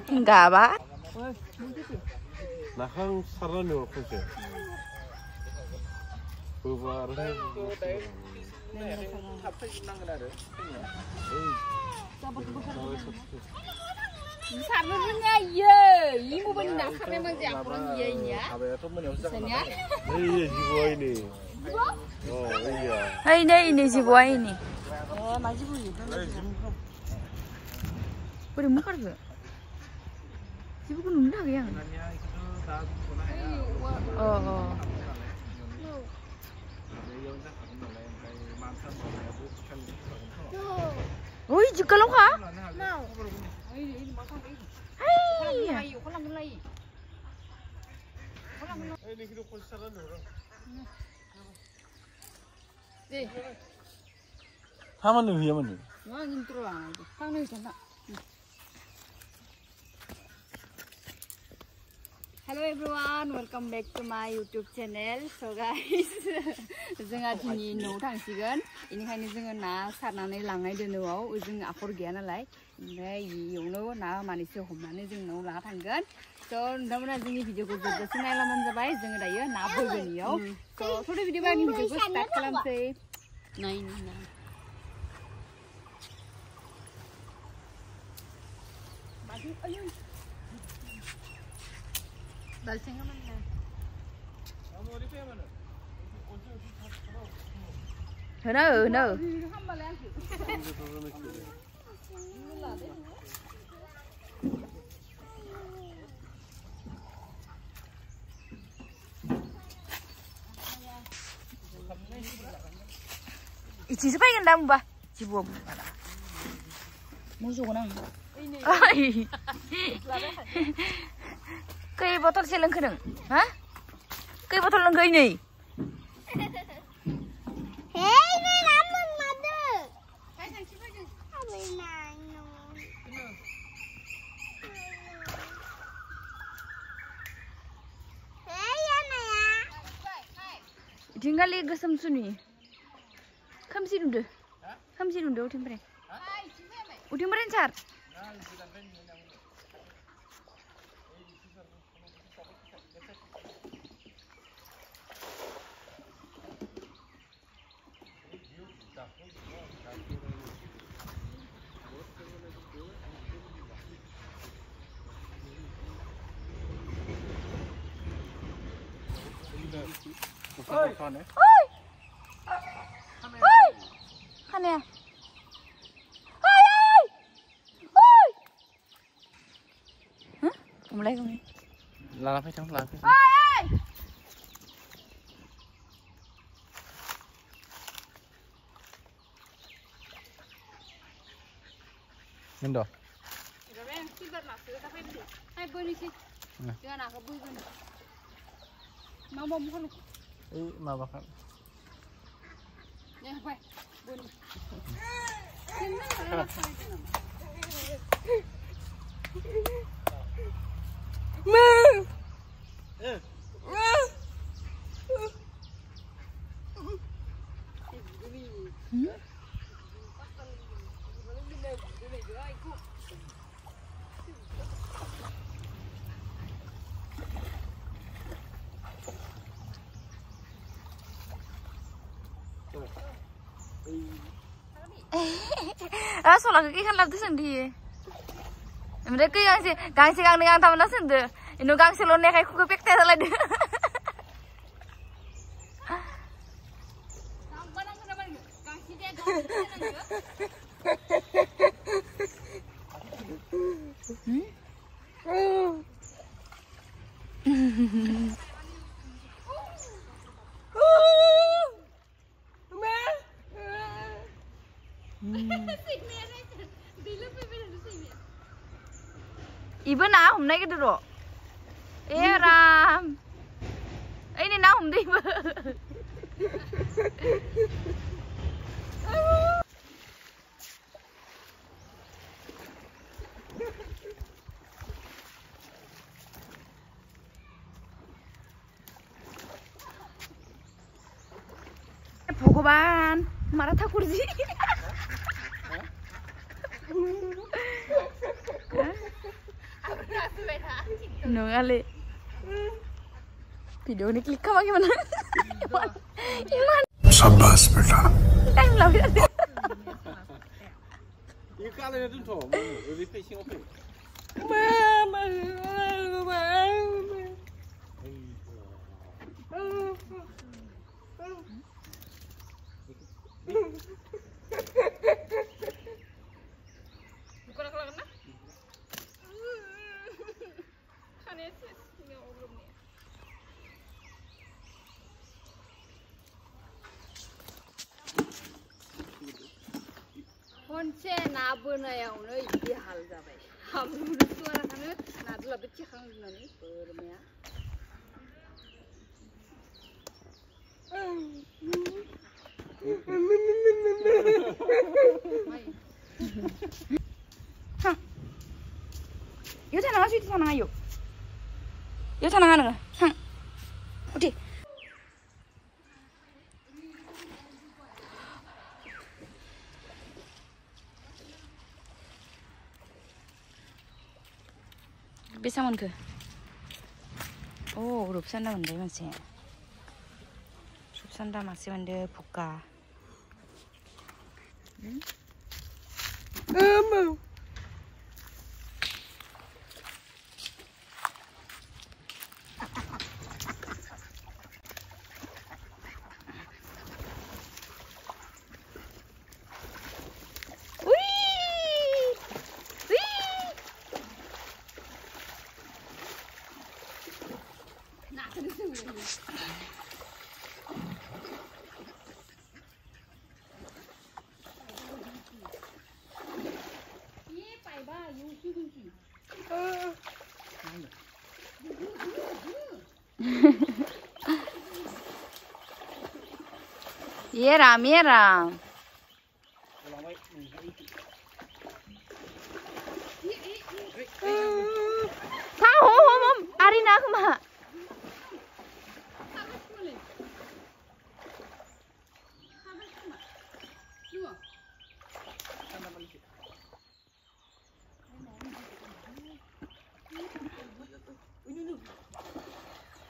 Enggak, Pak. Nah, kan saran yo kunci. Bubarnya. Sarangnya ya, ibu benar dasarnya masih akuran dia ini ya. Misalnya. Iya, jiwa ini. Oh, iya. Ini jiwa ini. Masih bunyi. Udah muka gak? Jiwa kan undang yang. Oh. Ui, juga lo kah? Hello everyone, welcome back to my YouTube channel. So guys, जोंहा दिनै न'आव थांसिगोन. इनिखायनो जोङो ना सारनानै लांनाय दोनोआव जों आखर गैया नालाय. ओमफ्राय इयावनो ना मानैसो हमनानै जों न'आव लाना थांगोन. So नोंथांमोना जोंनि भिडिअखौ जोबजासिम नायलांबानो जाबाय. जोङो दायो ना बोगोन इयाव. So थोड़े भिडिअ आंनि भिडिअखौ स्टार्ट खालामसै. नायनि ना. बाजि आयु. Balcengnya mana? No. Isi siapa yang dalam bah? Cibuam. Musuh nang. Ay. Cây botol silang kedeng, hah? Cây botol lenggay ni. Hey, ni namun madu. Kau sang siapa je? Abi nano. Hey, yana ya. Tinggal lagi gesam suni. Kamsi nunde. Utim beren. Utim beren car. Oi. Kan ya? Oi. Hah? Mulai kami. Lalap aja, lalap. Oi. Mendo. Mabakan. Ya, baik. Boleh. Soalnya kan lapis sendiri. Mereka yang si gang dengan taman sendiri. Inu gang silone kayak kuku pek teh lagi. Ibu na hôm nay cái đồ rồi. Ê Ram. Ấy này nào hôm đi ibu. 보고 반. Marah takut sih. Nunggu video ini klik apa gimana? Iman. Sabas beta. Time lah. Ini kalau itu tuh, lebih pesing apa? खनसे ना बोनायावनो इदि हाल जाबाय हाब्रुनो सुवाराखानो नादुलाबो थिखांजोबनानै बोरमाया Yuk sana sih sana ayo. Yuk sana nggak? Sang. Udah. Bisa mon ke? Oh, rupsanda mende masih. Rupsanda masih mende buka. Yeram, yeram. Tahu, mom, Arina aku mah.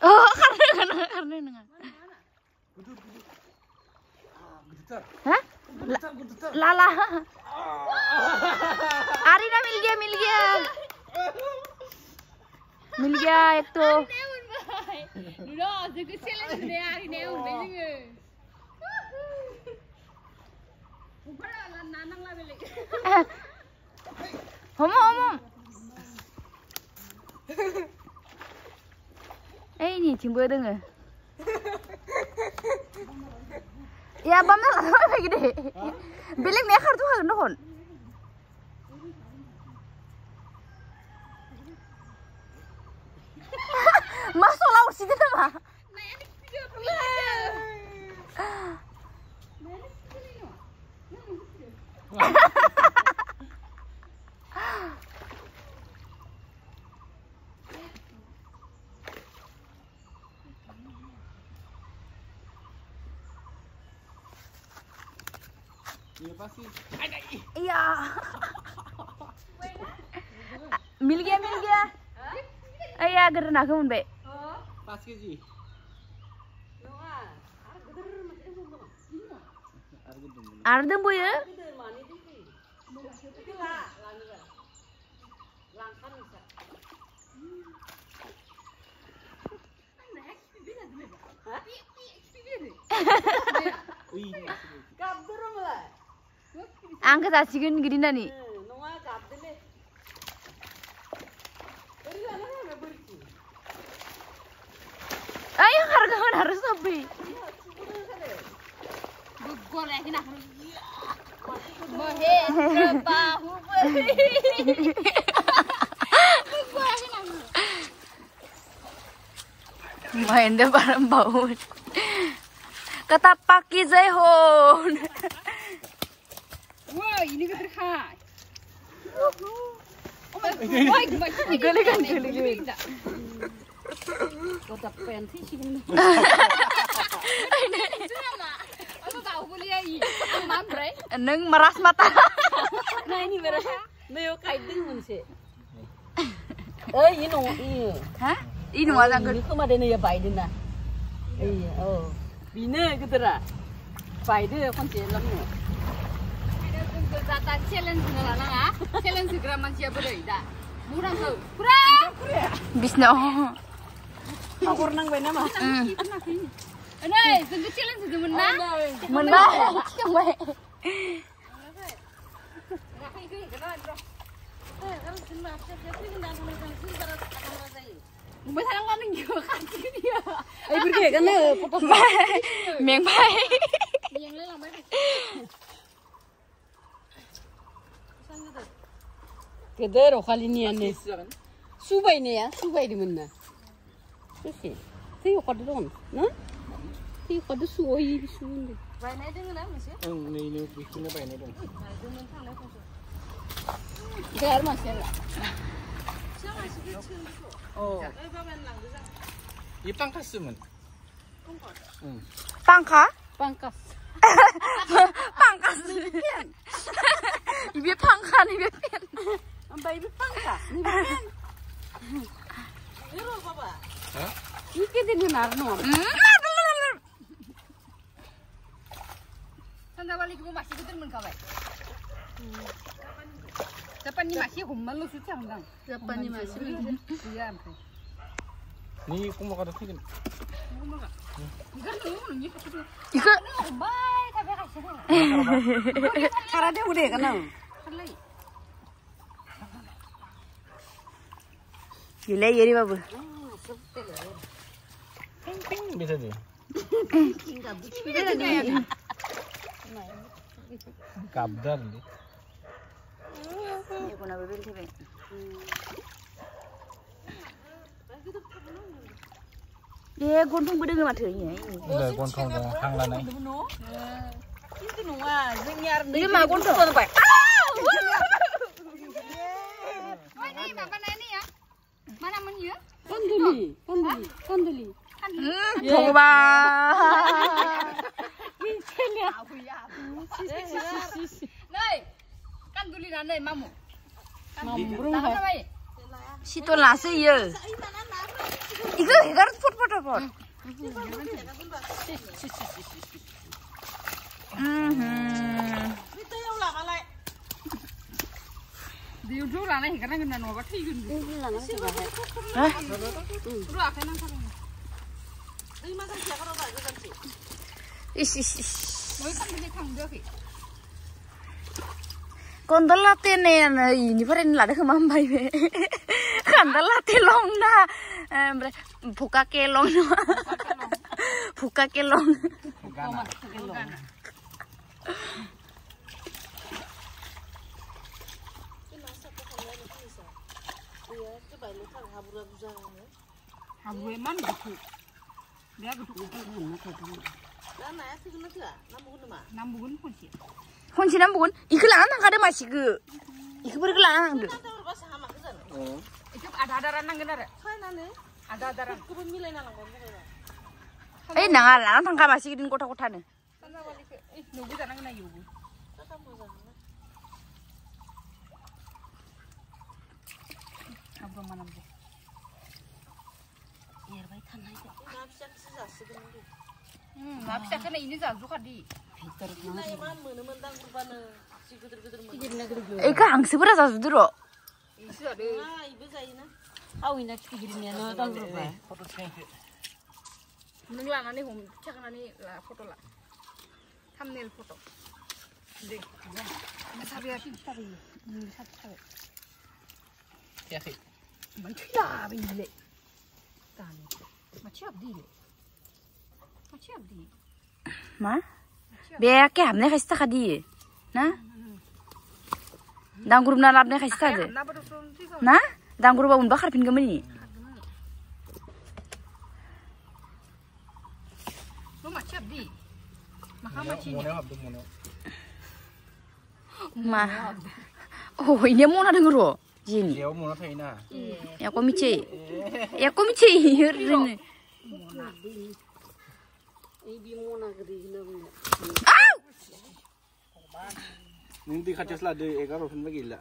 Oh, karena. Hah? Lala. Arina mil gaya itu. Homo. Ini cimbo dengar. Ya, bamnya lah kayak gede. Bilik nekar tuh kan dohon. Masuk laut sih dia mah. Iya. Milgia. Iya, gerena kemun be. Pas keji. Ardem bu ya? Angkat asikin gini nih. Ayo harga harus sampai. Gue lagi nak bahu main deh bareng bau. Kata paki Zehon. Wah, ini keterhai. Geli. Kota pensi sih ini. Aku tahu kuliah ini. Neng meras mata. Nah ini beres. Neo kaiding moonse. Ini no ini. Hah? Ini mau Ini kemarin ya Biden nah. Iya, oh. Bina gitu lah. Biden konsen lamnya. Data challenge ngalana ah. Challenge segera manusia berida. Murang kau. Kurang. Bisno. Aku renang bae nama. Nah, sungguh challenge itu menang. Menang. Coba. Masalah kan juga kaki dia. Pergi kan foto. Mieng bai. Yang lelang bae. Kedero kali ni ane. Subay ni ya, subay di mana? Sih. Tiyo kada don, na? Tiyo kada suoy suunde. Bae na dengan apa sih? Ini bikinnya apa ini dong? Biar masih lah. Oh. 이 빵카스면. Pangka? Pangkas. Pangkas. Ibie pangka nih ibie. Ambai bi pangkas. Ni pen. Iro baba. Hah? Iki din narno. Tanda balik ko masih betul men kawai. Dapat ni masih hummal lu suci hanggang. Dapat ni masih. Iya. 니 꼬마 가다 튀긴. 이거 Bye, tapi kasih. Cara dia udah kan? gila ya nih babu. 팽팽 bisa deh. Kabdar deh. Ini guna bebel sih be. Dia gondong beda nggak materinya ini. Udah gondong dong, hanglan nih. Itu nunggu, zengar. Ini mah gondong. Ini bapak ini ya. Mana menyu? Kanduli. Coba. Kincelnya. Nih, kanduli nane mamu. Mamu burung apa? Situ nasi ya. Iku harus pot. Dia dulu lah nih karena kena nolak sih kan. Hah? Dulu akan nang sarung. Ini makan siapa orang tak kan sih? Mau kan beli tangga sih. Kondol latte nih ini paren lada kemambai be. Kondol latte long na. Buka kelong na. Buka kelong. Habu emang gitu. Dia gitu. Nambugun pun sih. 혼신 한 부분 이걸 안 가려 마시고 이거 버리고 안 돼. Itu ada nang genar. Ada. Kebun milai nang kon. 에이 나가 안 당가 마시기는 고타고타네. Sana balik. Nubu jangan kena yubu. Habu mana bu? Biar baik tanah itu. Nafsu kena ini zazu kadi. 이거 항습을 해서 들어. Awin nak pikirin ya, no tahu berapa. Nenglah nani home, cak nani lah foto lah, thumbnail foto. Deh, sabi aku sabi, sabi. Ya sih. Macam ya, begini. Tani, macam abdi le, macam abdi. 마? 배야게 함내 가시다 가디. 나? 난 그룹 나 랍내 가시다 돼. 나? 난 그룹 운 bakar pin gemeni. Lo macam abdi. Maka macam ni. 마. 오, 이제 뭐나 등으로. 지니. Dia mau nafsu ina. 야 꼬미치. 야 꼬미치. 이러네. Ibi mona gede gila. 아우! Nanti kaca selada eka rofen bagila.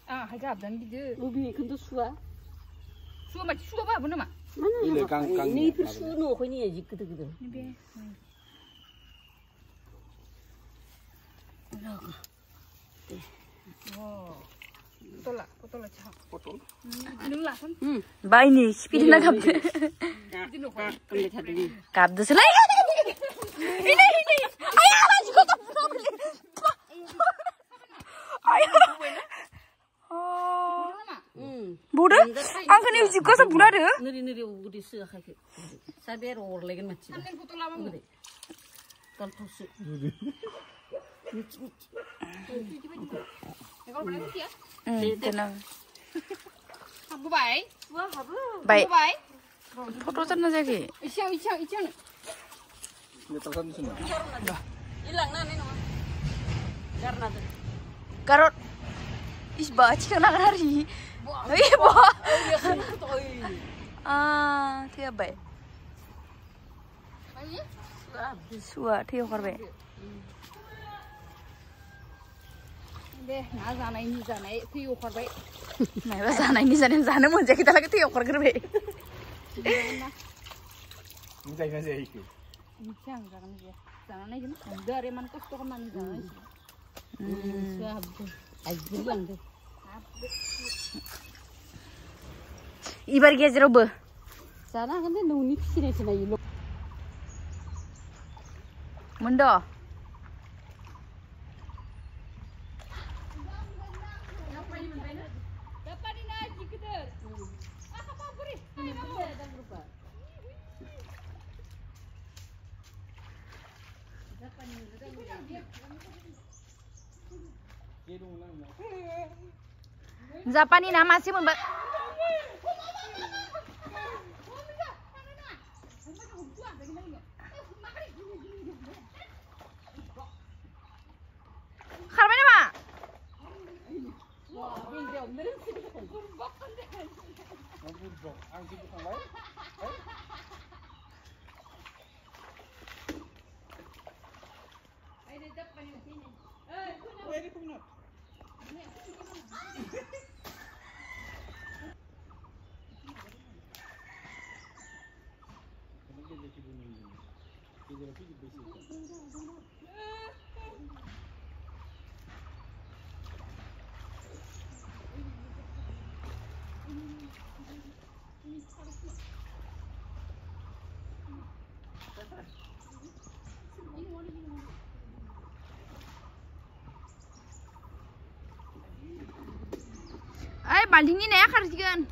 Ah, hai gab dan gitu. Ubi kentu suah. Suah apa bener mak? Mana? Ile kang. Ini persu no kau ni aja gitu. Ini be. Oh. Potol lah cah. Potol. Ini lah kan? Bayi nih, speed nak kabde. Kami cari ni. Kabde selai. Ini. Ayah lagi kau tak boleh. Ayah. Oh. Bodoh? Angkat ni juga sebulan deh. Neri ubi suah kaki. Sabar orang lagi macam. Sambil potol lama mu. Kalau tusuk. Kalau berapa dia? Tenang. Habu baik. Wah, habu. Baik. Baik. Foto sana lagi. Isyang. Ini tersan di sini. Hilang nani nama. Karena tu. Karot. Is baci kan nak hari. Ibu. Ah, tiap baik. Suah tiap korbe. Deh, nak zanai ni zanai, tu yuk korbai. Nah, bahasa ini sana monja kita lagi tiap korbe. Ini saya kasih ikut. Isyang jangan dia. Zanai je. Dari mana kau tu kemana zanai? Suah habu. Aji lang tu. Ibar gaya jerobe. Sana kan dia nuni sini ilo. Mundo. Zapan ini nama sih membuat. Karena apa? Baling ini ya karjikan.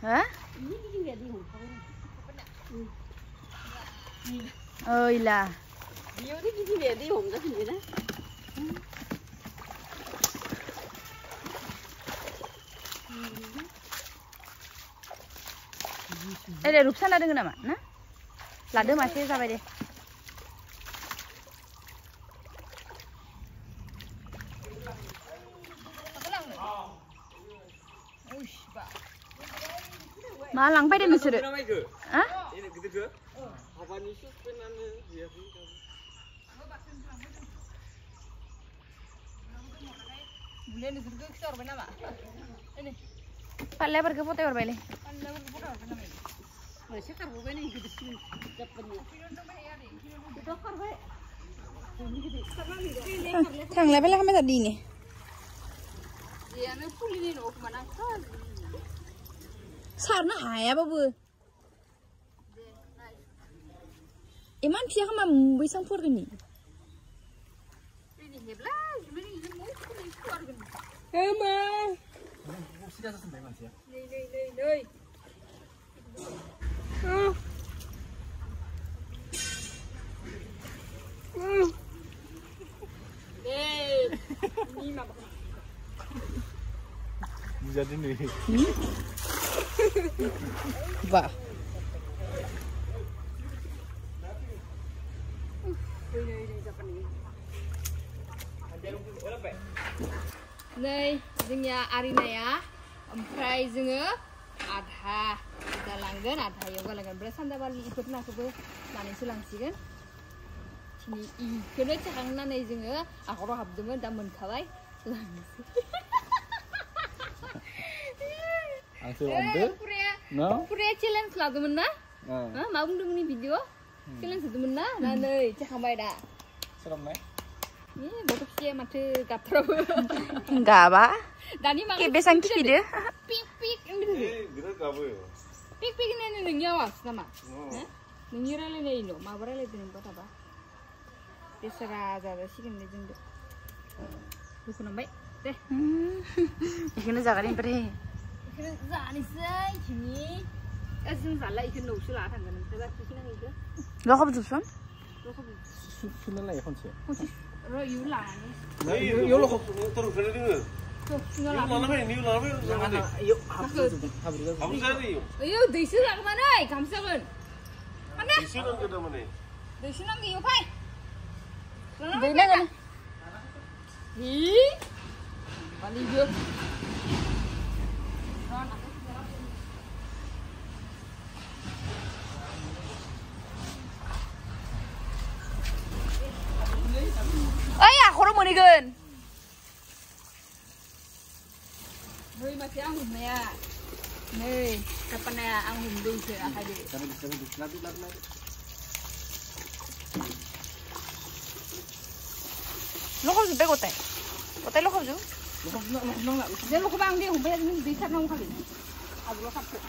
Hah? Oh iya. Dia ni gini dia di home dah sini dah. Ada rupsan ada nama, na? Lada masih sampai deh. मा लांफैदो नोंसोरो आ फाल्लाफोरखौ फथाय हरबायलै एसे खारबोबाय नै गिदिरसिन जापाननिया थांलाय फैलाय खालामबाय थादो इनो Iya, pulih loh kemana kan? सारनो हायाबाबो इमान फिसा खामा बैसां फरगोननि Ini heblah, gimana ini mau pulih keluar kan? Emang Sudah sampai Mas ya. Nih. Ini mah Jadi nih. Wah. Nih, जोंनिया आरिनाया ओमफ्राय जोङो आधा गालांगोन आधायाव गालांगोन ओमफ्राय सान्दाबालि इफोर नाखौबो लानानैसो लांसिगोन दिनै इखौनो थांनानै जोङो आखराव हाबदोंमोन दा मोनखाबाय लांनोसै Langsung ambil. No. Kuria challenge लादोंमोन ना मा बुंदोंमोन इ भिडिअ challenge होदोंमोन ना दा नै जाखांबाय दा Serem Botol siya mati gatrabu. Gaba. Dani mang. Kebesan kide. Pik. Kita gawe. Pik ini nengnya was sama. Nengira le ino, mabara le dinin kota ba. Desera ada sih kan legend. Bukan nambai. Deh. Ikan jagarin peri. Ikan zani say kini. Asin zala ikan nusu lah tanggan. Coba ikan itu. Lo kau berjuang? Lo kau. Sunan lah ya konsi. Ro yu lah ni. Yo lo terus kena dengar. Tuh, tinggal lah. Ni lama ni. Yo, Abu Zari. Ayo, desi lah kemana? Kamu kan? Mana? Desi nak ke mana? Desi nak ke Yopai. Bina kan? Ih, balik dia. Aku mau niken. Nih masih angin ya. Nih, kapan ya angin dulu sih ada. Lari. Lo kau jumpa kote? Kote lo kau jumpa? Dia lo kau bang dia, humbai ini bisa nang kali. Abu lo kapur.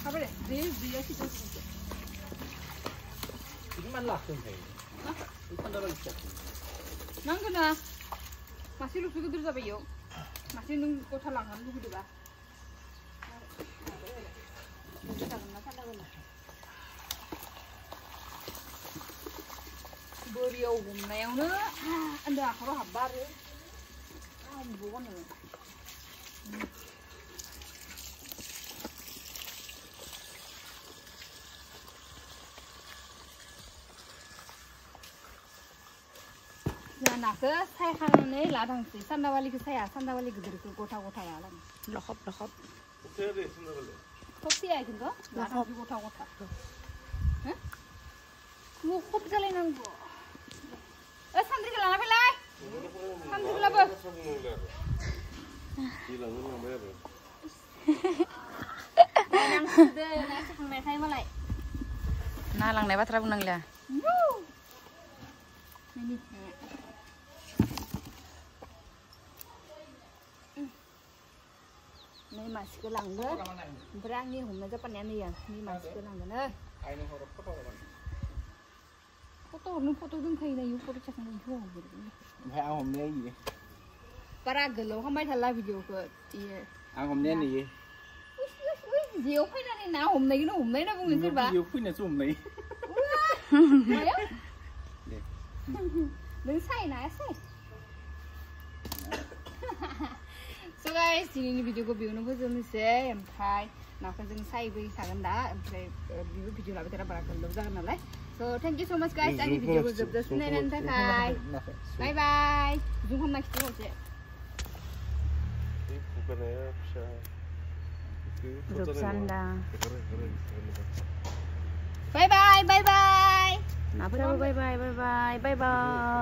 Apa deh? Dia sih tuh. Ini mana lah kan? Ikan dalam ikan. Nang kena. Masih lu suka terus apa yuk? Masih nung kota langan lu gitu ba? Beriau gumnayang na. Anda akro habar ya. Bukan ya. Nah, ke saya kan ini ladang sih. Sandawali ke saya, sandawali gede ke kota-kota ya lah. Lokop. Saya deh sandawali. Kopi ya gitu? Ladang di kota-kota. Hah? Lokop jalan nanggo. Santri jalan apa lagi? Santri jalan apa? Hilang ni yang bayar. Yang sudah nasi kang saya malai. Nalang nih batra bunang lah. Ini. Ini masih ke langgar. Berani humna Japan ini ya. Ini masih ke langgar. Ayo horok apa orang? Foto dun kayak na yuk foto cakap na yuk. Hai ang homnya ini. Para gelo kamay thala video ko. Iya. Ang homnya ni. Diyo pa na ni na humna na kung gusto ba? Yo pun na zoom na. Mayo? Đừng say nè say. So guys, ini video ko biuno po sa mise, empay. नाखौ जों सायबाय थागोन दा ओमफ्राय बिबो भिडिअ लाबाय थाग्रा बारा गोलाव जागोन नालाय स' थेंक इउ स' माच गाइस आंनि भिडिअखौ जोबजासिम नायनायनि थाखाय बाय बाय जुम खालामना खिथि हरसे बाय बाय बाय बाय नाफोराबो bye bye bye bye bye bye